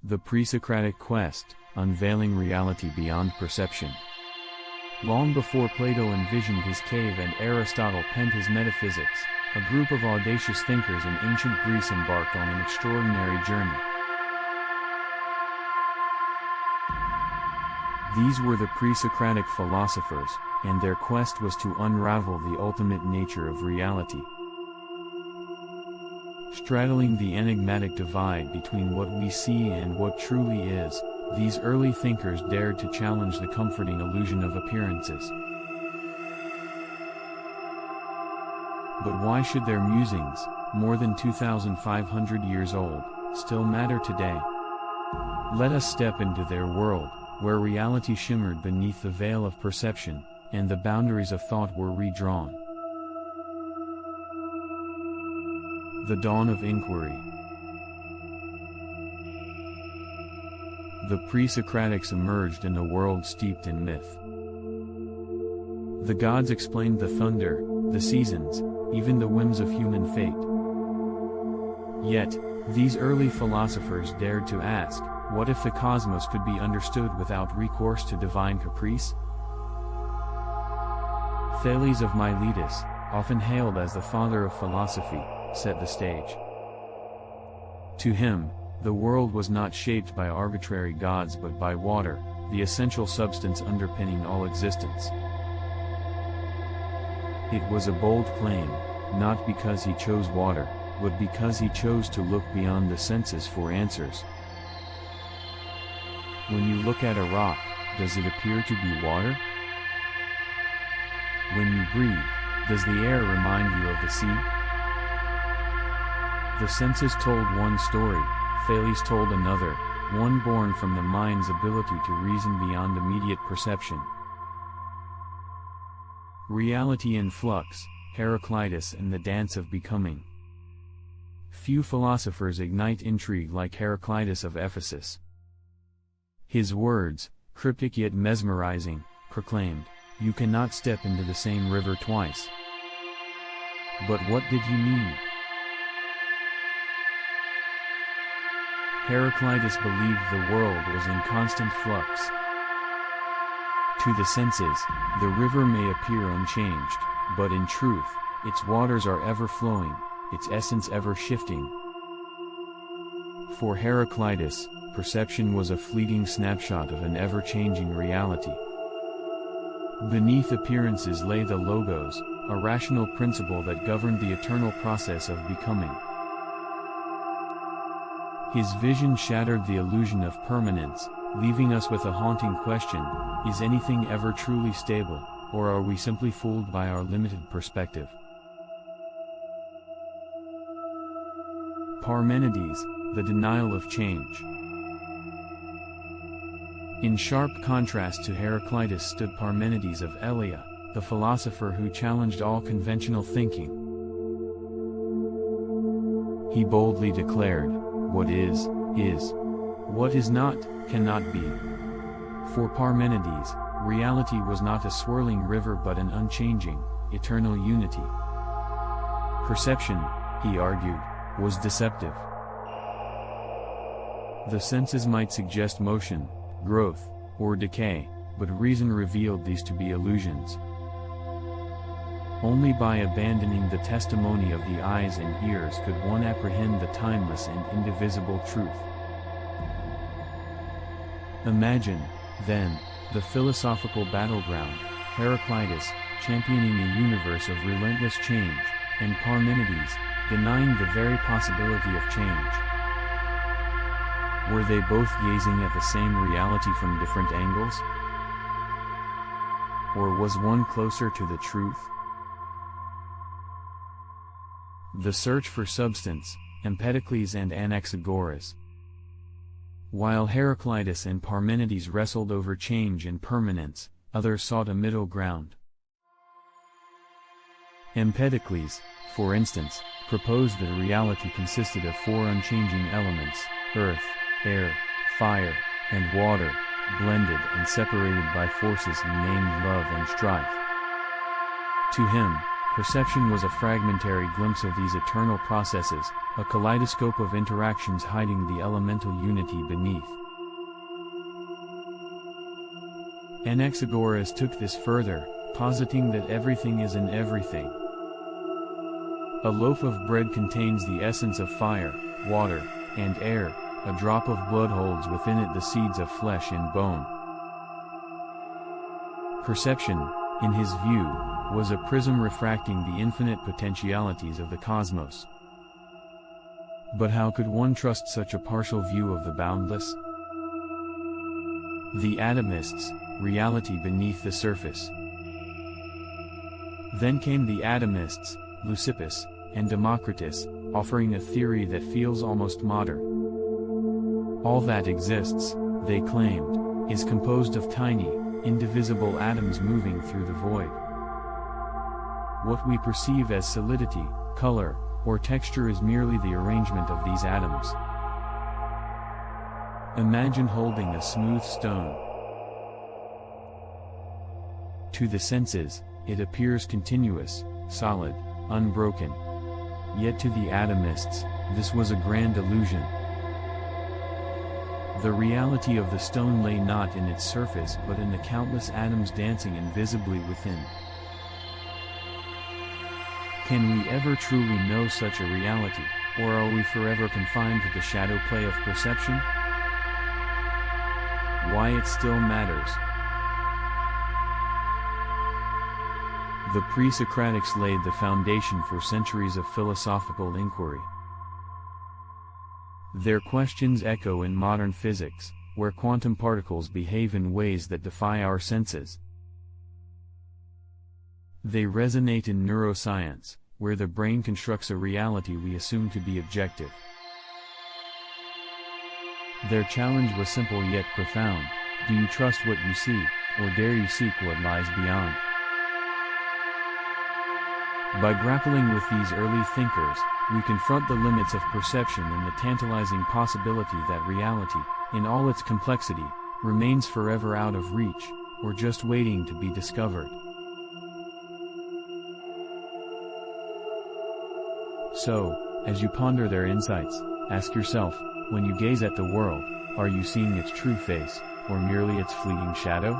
The Pre-Socratic Quest, Unveiling Reality Beyond Perception. Long before Plato envisioned his cave and Aristotle penned his Metaphysics, a group of audacious thinkers in ancient Greece embarked on an extraordinary journey. These were the pre-Socratic philosophers, and their quest was to unravel the ultimate nature of reality. Straddling the enigmatic divide between what we see and what truly is, these early thinkers dared to challenge the comforting illusion of appearances. But why should their musings, more than 2,500 years old, still matter today? Let us step into their world, where reality shimmered beneath the veil of perception, and the boundaries of thought were redrawn. The dawn of inquiry. The pre-Socratics emerged in a world steeped in myth. The gods explained the thunder, the seasons, even the whims of human fate. Yet, these early philosophers dared to ask, what if the cosmos could be understood without recourse to divine caprice? Thales of Miletus, often hailed as the father of philosophy, set the stage. To him, the world was not shaped by arbitrary gods but by water, the essential substance underpinning all existence. It was a bold claim, not because he chose water, but because he chose to look beyond the senses for answers. When you look at a rock, does it appear to be water? When you breathe, does the air remind you of the sea? The senses told one story, Thales told another, one born from the mind's ability to reason beyond immediate perception. Reality in Flux, Heraclitus and the Dance of Becoming. Few philosophers ignite intrigue like Heraclitus of Ephesus. His words, cryptic yet mesmerizing, proclaimed, "You cannot step into the same river twice." But what did he mean? Heraclitus believed the world was in constant flux. To the senses, the river may appear unchanged, but in truth, its waters are ever flowing, its essence ever shifting. For Heraclitus, perception was a fleeting snapshot of an ever-changing reality. Beneath appearances lay the logos, a rational principle that governed the eternal process of becoming. His vision shattered the illusion of permanence, leaving us with a haunting question: is anything ever truly stable, or are we simply fooled by our limited perspective? Parmenides, the denial of change. In sharp contrast to Heraclitus stood Parmenides of Elea, the philosopher who challenged all conventional thinking. He boldly declared, "What is, is. What is not, cannot be." For Parmenides, reality was not a swirling river but an unchanging, eternal unity. Perception, he argued, was deceptive. The senses might suggest motion, growth, or decay, but reason revealed these to be illusions. Only by abandoning the testimony of the eyes and ears could one apprehend the timeless and indivisible truth. Imagine, then, the philosophical battleground, Heraclitus, championing a universe of relentless change, and Parmenides, denying the very possibility of change. Were they both gazing at the same reality from different angles? Or was one closer to the truth? The search for substance, Empedocles and Anaxagoras. While Heraclitus and Parmenides wrestled over change and permanence, others sought a middle ground. Empedocles, for instance, proposed that reality consisted of four unchanging elements: earth, air, fire, and water, blended and separated by forces he named love and strife. To him, perception was a fragmentary glimpse of these eternal processes, a kaleidoscope of interactions hiding the elemental unity beneath. Anaxagoras took this further, positing that everything is in everything. A loaf of bread contains the essence of fire, water, and air, a drop of blood holds within it the seeds of flesh and bone. Perception, in his view, was a prism refracting the infinite potentialities of the cosmos. But how could one trust such a partial view of the boundless? The Atomists, reality beneath the surface. Then came the Atomists, Leucippus, and Democritus, offering a theory that feels almost modern. All that exists, they claimed, is composed of tiny, indivisible atoms moving through the void. What we perceive as solidity, color, or texture is merely the arrangement of these atoms. Imagine holding a smooth stone. To the senses, it appears continuous, solid, unbroken. Yet to the atomists, this was a grand illusion. The reality of the stone lay not in its surface but in the countless atoms dancing invisibly within. Can we ever truly know such a reality, or are we forever confined to the shadow play of perception? Why it still matters. The Pre-Socratics laid the foundation for centuries of philosophical inquiry. Their questions echo in modern physics, where quantum particles behave in ways that defy our senses. They resonate in neuroscience, where the brain constructs a reality we assume to be objective. Their challenge was simple yet profound: do you trust what you see, or dare you seek what lies beyond? By grappling with these early thinkers, we confront the limits of perception and the tantalizing possibility that reality, in all its complexity, remains forever out of reach, or just waiting to be discovered. So, as you ponder their insights, ask yourself, when you gaze at the world, are you seeing its true face, or merely its fleeting shadow?